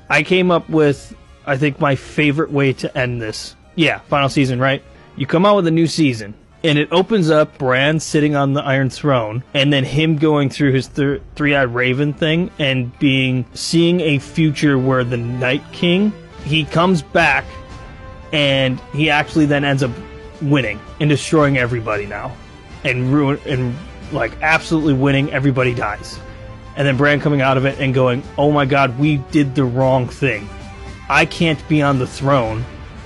I came up with, I think, my favorite way to end this. Yeah, final season, right? You come out with a new season, and it opens up Bran sitting on the Iron Throne, and then him going through his three-eyed raven thing and seeing a future where the Night King, he comes back, and he actually then ends up winning and destroying everybody now, and absolutely winning. Everybody dies, and then Bran coming out of it and going, "Oh my God, we did the wrong thing. I can't be on the throne.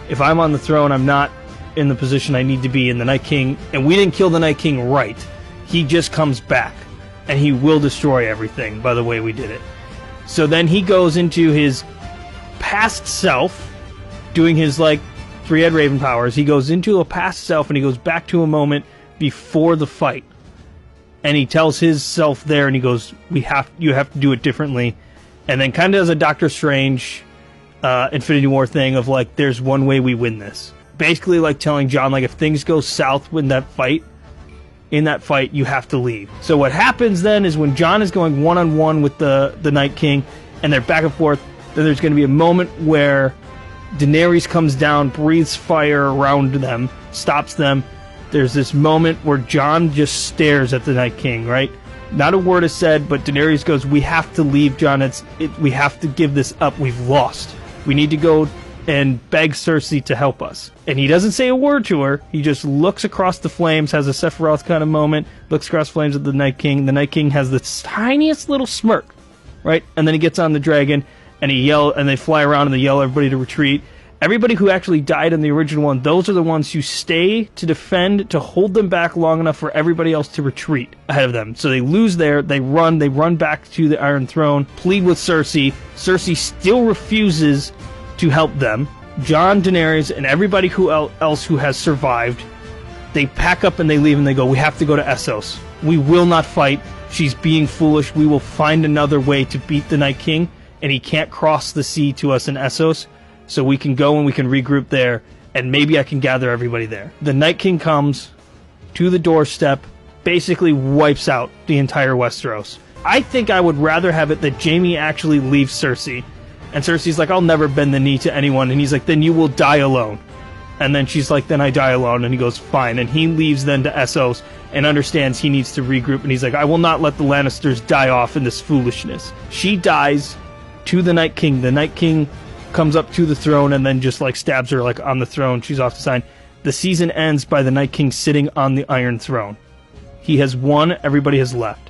If I'm on the throne, I'm not in the position I need to be." In the Night King, and we didn't kill the Night King right. He just comes back, and he will destroy everything by the way we did it. So then he goes into his past self, doing his three-head raven powers. He goes into a past self, and he goes back to a moment before the fight, and he tells his self there, and he goes, you have to do it differently. And then kind of does a Doctor Strange Infinity War thing of there's one way we win this. Basically telling Jon, if things go south in that fight, you have to leave. So what happens then is when Jon is going one-on-one with the Night King, and they're back and forth, then there's going to be a moment where Daenerys comes down, breathes fire around them, stops them. There's this moment where Jon just stares at the Night King, right? Not a word is said, but Daenerys goes, "We have to leave, Jon. We have to give this up. We've lost. We need to go and beg Cersei to help us." And he doesn't say a word to her. He just looks across the flames, has a Sephiroth kind of moment, looks across flames at the Night King. The Night King has the tiniest little smirk, right? And then he gets on the dragon, and they fly around, and they yell everybody to retreat. Everybody who actually died in the original one, those are the ones who stay to defend, to hold them back long enough for everybody else to retreat ahead of them. So they lose there, they run back to the Iron Throne, plead with Cersei. Cersei still refuses to help them. Jon, Daenerys, and everybody else who has survived, they pack up and they leave, and they go, "We have to go to Essos. We will not fight. She's being foolish. We will find another way to beat the Night King, and he can't cross the sea to us in Essos. So we can go and we can regroup there, and maybe I can gather everybody there." The Night King comes to the doorstep, basically wipes out the entire Westeros. I think I would rather have it that Jaime actually leaves Cersei, and Cersei's like, "I'll never bend the knee to anyone," and he's like, "Then you will die alone." And then she's like, "Then I die alone," and he goes, "Fine." And he leaves then to Essos and understands he needs to regroup, and he's like, "I will not let the Lannisters die off in this foolishness." She dies to the Night King. The Night King comes up to the throne and then just stabs her on the throne. She's off the side. The season ends by the Night King sitting on the Iron Throne. He has won, everybody has left.